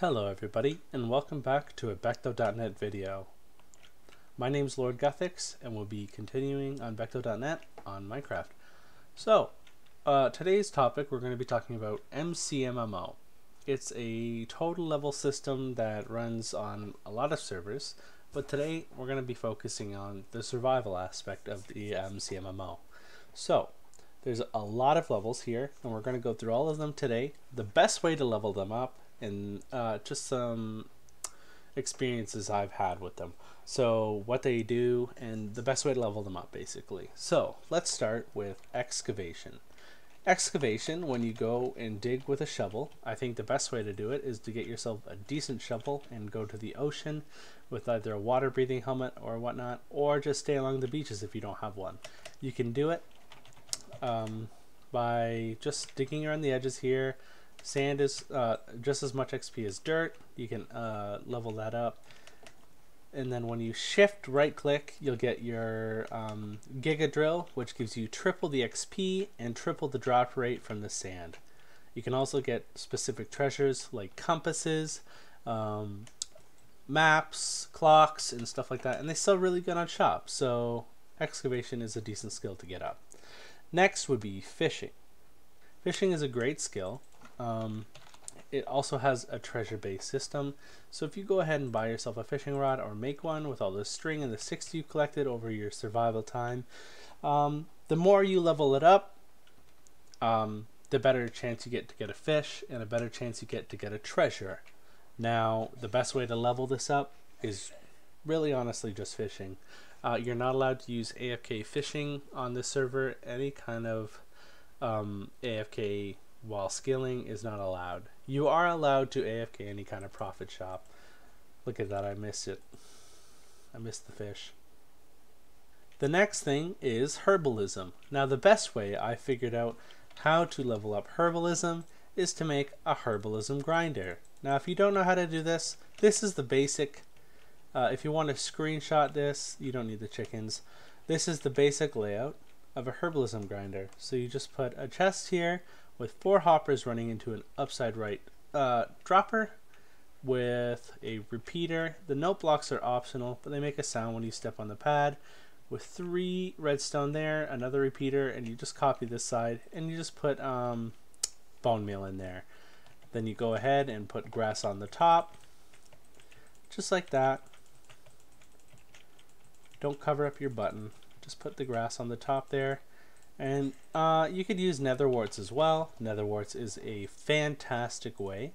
Hello everybody, and welcome back to a Becto.net video. My name's Lord Guthix, and we'll be continuing on Becto.net on Minecraft. So, today's topic we're going to be talking about MCMMO. It's a total level system that runs on a lot of servers, but today we're going to be focusing on the survival aspect of the MCMMO. So, there's a lot of levels here, and we're going to go through all of them today. The best way to level them up, and just some experiences I've had with them. So what they do and the best way to level them up basically. So let's start with excavation. Excavation, when you go and dig with a shovel, I think the best way to do it is to get yourself a decent shovel and go to the ocean with either a water breathing helmet or whatnot, or just stay along the beaches if you don't have one. You can do it by just digging around the edges here. Sand is just as much XP as dirt. You can level that up. And then when you shift right click, you'll get your Giga Drill, which gives you triple the XP and triple the drop rate from the sand. You can also get specific treasures like compasses, maps, clocks, and stuff like that. And they sell really good on shop. So excavation is a decent skill to get up. Next would be fishing. Fishing is a great skill. It also has a treasure-based system, so if you go ahead and buy yourself a fishing rod or make one with all the string and the sticks you collected over your survival time, the more you level it up, the better chance you get to get a fish and a better chance you get to get a treasure. Now, the best way to level this up is really honestly just fishing. You're not allowed to use AFK fishing on this server. Any kind of AFK while skilling is not allowed. You are allowed to AFK any kind of profit shop. Look at that, I missed it. I missed the fish. The next thing is herbal-ism. Now the best way I figured out how to level up herbal-ism is to make a herbal-ism grinder. Now if you don't know how to do this, this is the basic. If you want to screenshot this, you don't need the chickens. This is the basic layout of a herbal-ism grinder. So you just put a chest here with 4 hoppers running into an upside right dropper with a repeater. The note blocks are optional, but they make a sound when you step on the pad. With 3 redstone there, another repeater, and you just copy this side and you just put bone meal in there. Then you go ahead and put grass on the top, just like that. Don't cover up your button, just put the grass on the top there. And you could use nether warts as well. Nether warts is a fantastic way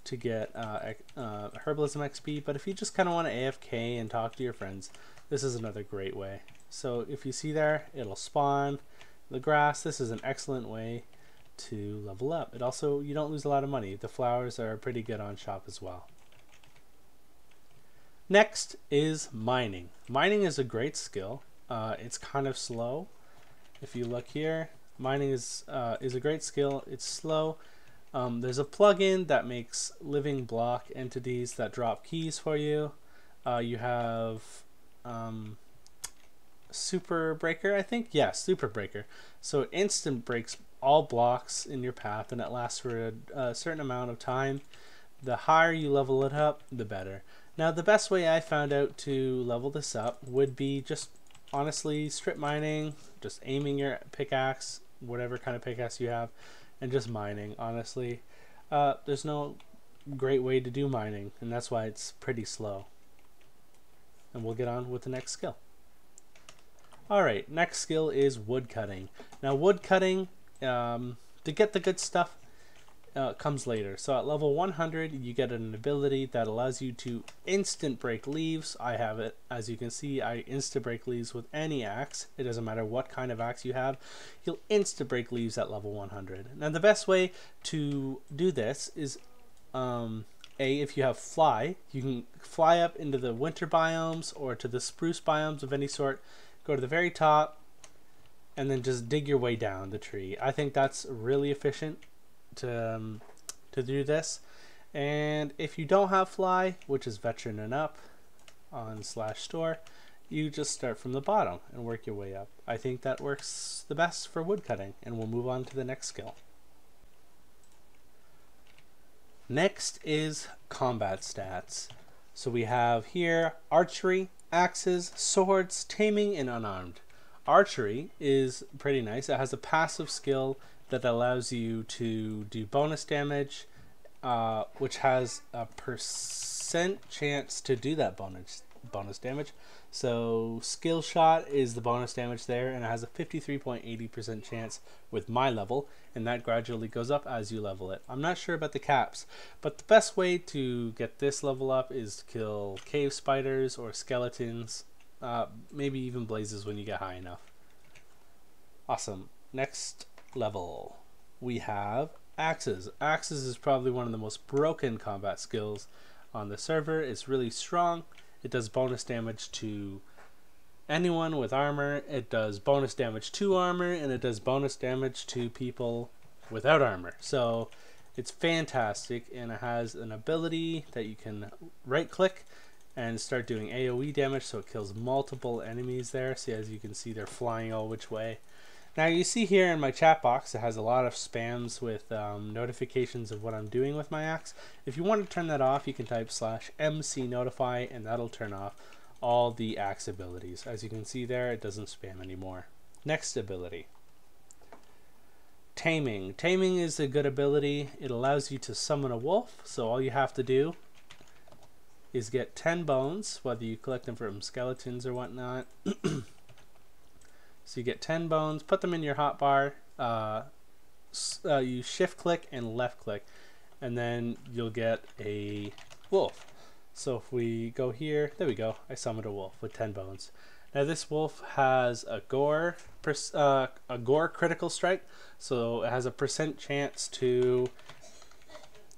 to get herbalism XP, but if you just kind of want to AFK and talk to your friends, this is another great way. So if you see there, it'll spawn the grass. This is an excellent way to level up. It also, you don't lose a lot of money. The flowers are pretty good on shop as well. Next is mining. Mining is a great skill. It's kind of slow. If you look here, mining is a great skill. It's slow. There's a plugin that makes living block entities that drop keys for you. You have Super Breaker, I think? Yeah, Super Breaker. So it instant breaks all blocks in your path, and it lasts for a certain amount of time. The higher you level it up, the better. Now, the best way I found out to level this up would be just honestly strip mining, just aiming your pickaxe, whatever kind of pickaxe you have, and just mining. Honestly, there's no great way to do mining, and that's why it's pretty slow. And we'll get on with the next skill. Alright, next skill is woodcutting. Now woodcutting, to get the good stuff, comes later. So at level 100 you get an ability that allows you to instant break leaves. I have it, as you can see. I insta break leaves with any axe. It doesn't matter what kind of axe you have, you'll insta break leaves at level 100. Now the best way to do this is if you have fly, you can fly up into the winter biomes or to the spruce biomes of any sort, go to the very top and then just dig your way down the tree. I think that's really efficient to do this. And if you don't have fly, which is veteran and up on /store, you just start from the bottom and work your way up. I think that works the best for woodcutting, and we'll move on to the next skill. Next is combat stats. So we have here archery, axes, swords, taming, and unarmed. Archery is pretty nice. It has a passive skill that allows you to do bonus damage, which has a percent chance to do that bonus damage. So skill shot is the bonus damage there, and it has a 53.80% chance with my level, and that gradually goes up as you level it. I'm not sure about the caps, but the best way to get this level up is to kill cave spiders or skeletons, maybe even blazes when you get high enough. Awesome. Next level we have axes. Axes is probably one of the most broken combat skills on the server. It's really strong. It does bonus damage to anyone with armor. It does bonus damage to armor, and it does bonus damage to people without armor. So it's fantastic, and it has an ability that you can right click and start doing AoE damage, so it kills multiple enemies there. See, as you can see, they're flying all which way. Now you see here in my chat box, it has a lot of spams with notifications of what I'm doing with my axe. If you want to turn that off, you can type /MC notify, and that'll turn off all the axe abilities. As you can see there, it doesn't spam anymore. Next ability. Taming. Taming is a good ability. It allows you to summon a wolf, so all you have to do is get 10 bones, whether you collect them from skeletons or whatnot. So you get 10 bones, put them in your hotbar, you shift click and left click, and then you'll get a wolf. So if we go here, there we go, I summoned a wolf with 10 bones. Now this wolf has a gore critical strike, so it has a percent chance to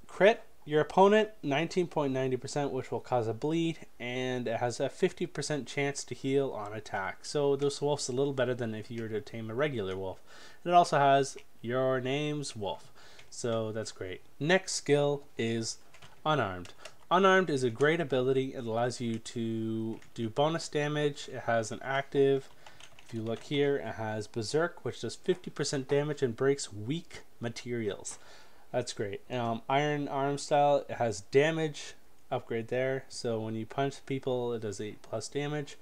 crit your opponent, 19.90%, which will cause a bleed, and it has a 50% chance to heal on attack. So this wolf's a little better than if you were to tame a regular wolf. And it also has your name's wolf, so that's great. Next skill is unarmed. Unarmed is a great ability. It allows you to do bonus damage. It has an active, if you look here, it has Berserk, which does 50% damage and breaks weak materials. That's great. Iron arm style, it has damage upgrade there, so when you punch people it does 8+ damage.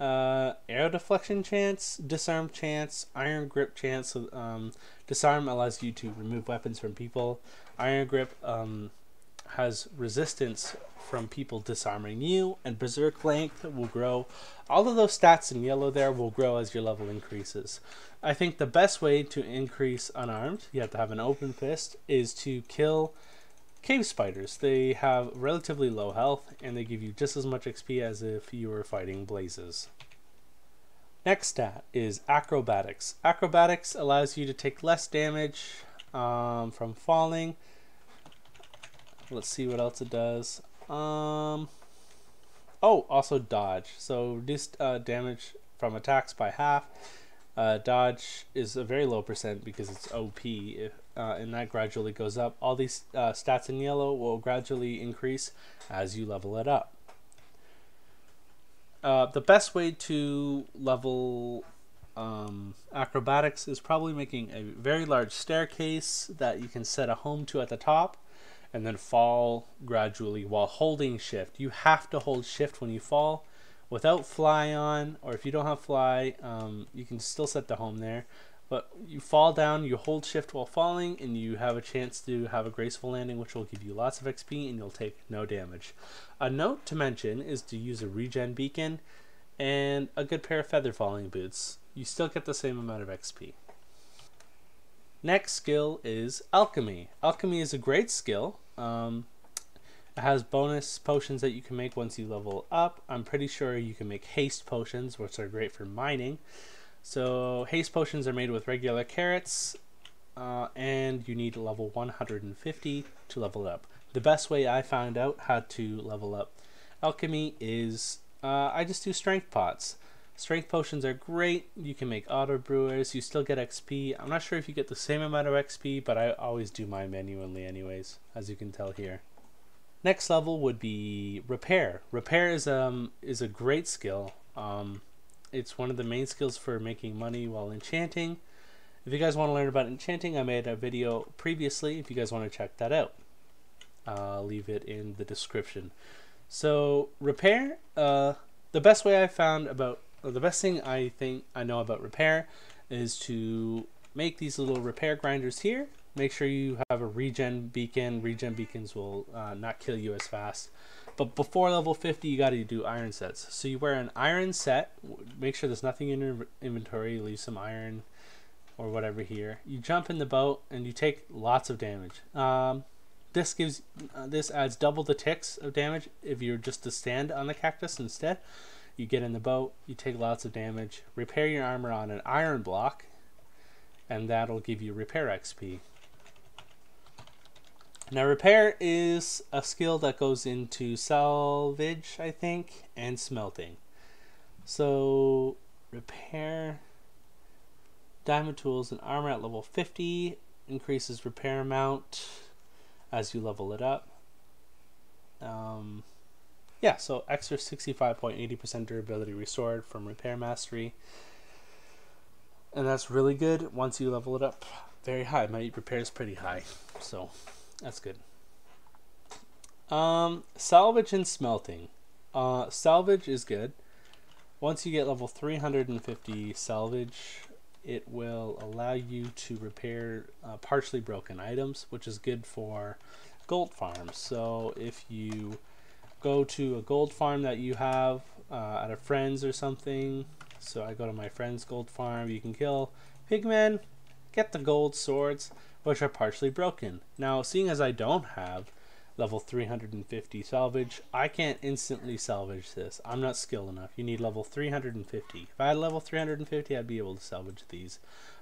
Arrow deflection chance, disarm chance, iron grip chance. So, disarm allows you to remove weapons from people. Iron grip has resistance from people disarming you, and berserk length will grow. All of those stats in yellow there will grow as your level increases. I think the best way to increase unarmed, you have to have an open fist, is to kill cave spiders. They have relatively low health, and they give you just as much XP as if you were fighting blazes. Next stat is acrobatics. Acrobatics allows you to take less damage from falling. Let's see what else it does. Oh, also dodge. So reduced damage from attacks by half. Dodge is a very low percent because it's OP, and that gradually goes up. All these stats in yellow will gradually increase as you level it up. The best way to level acrobatics is probably making a very large staircase that you can set a home to at the top, and then fall gradually while holding shift. You have to hold shift when you fall. Without fly on, or if you don't have fly, you can still set the home there. But you fall down, you hold shift while falling, and you have a chance to have a graceful landing, which will give you lots of XP, and you'll take no damage. A note to mention is to use a regen beacon and a good pair of feather falling boots. You still get the same amount of XP. Next skill is Alchemy. Alchemy is a great skill. It has bonus potions that you can make once you level up. I'm pretty sure you can make haste potions, which are great for mining. So haste potions are made with regular carrots, and you need level 150 to level it up. The best way I found out how to level up Alchemy is I just do strength pots. Strength potions are great. You can make auto brewers. You still get XP. I'm not sure if you get the same amount of XP, but I always do mine manually anyways, as you can tell here. Next level would be repair. Repair is a great skill. It's one of the main skills for making money while enchanting. If you guys want to learn about enchanting, I made a video previously if you guys want to check that out. I'll leave it in the description. So repair, the best way I found about, or the best thing I think I know about repair is to make these little repair grinders here. Make sure you have a regen beacon. Regen beacons will not kill you as fast. But before level 50, you got to do iron sets. So you wear an iron set. Make sure there's nothing in your inventory. Leave some iron or whatever here. You jump in the boat and you take lots of damage. This adds double the ticks of damage if you're just to stand on the cactus instead. You get in the boat, you take lots of damage, repair your armor on an iron block, and that'll give you repair XP. Now repair is a skill that goes into salvage, I think, and smelting. So repair, diamond tools and armor at level 50 increases repair amount as you level it up. Yeah, so extra 65.80% durability restored from repair mastery, and that's really good once you level it up very high. My repair is pretty high, so that's good. Salvage and smelting. Salvage is good. Once you get level 350 salvage, it will allow you to repair partially broken items, which is good for gold farms. So if you go to a gold farm that you have at a friend's or something, so I go to my friend's gold farm, you can kill pigmen, get the gold swords, which are partially broken. Now, seeing as I don't have level 350 salvage, I can't instantly salvage this. I'm not skilled enough. You need level 350. If I had level 350, I'd be able to salvage these.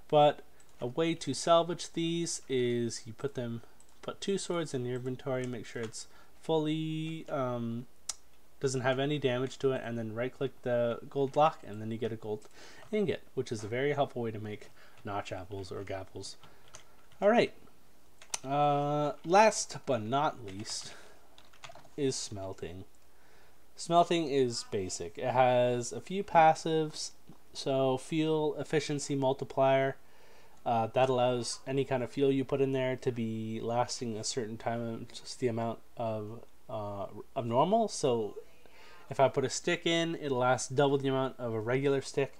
But a way to salvage these is you put 2 swords in your inventory, make sure it's fully doesn't have any damage to it, and then right click the gold block, and then you get a gold ingot, which is a very helpful way to make notch apples or gapples. Alright, last but not least is smelting. Smelting is basic. It has a few passives. So fuel efficiency multiplier, that allows any kind of fuel you put in there to be lasting a certain time, just the amount of normal. So if I put a stick in, it'll last double the amount of a regular stick.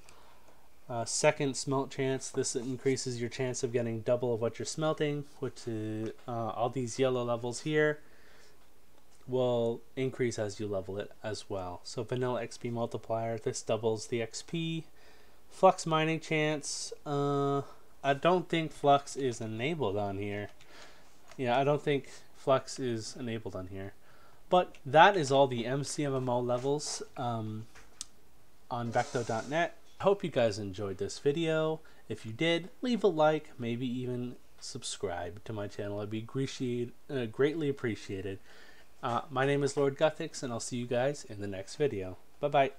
Second smelt chance, this increases your chance of getting double of what you're smelting, which is all these yellow levels here will increase as you level it as well. So vanilla XP multiplier, this doubles the XP. Flux mining chance, I don't think flux is enabled on here. Yeah, I don't think flux is enabled on here. But that is all the MCMMO levels on Becto.net. I hope you guys enjoyed this video. If you did, leave a like, maybe even subscribe to my channel. It'd be greatly appreciated. My name is Lord Guthix, and I'll see you guys in the next video. Bye-bye.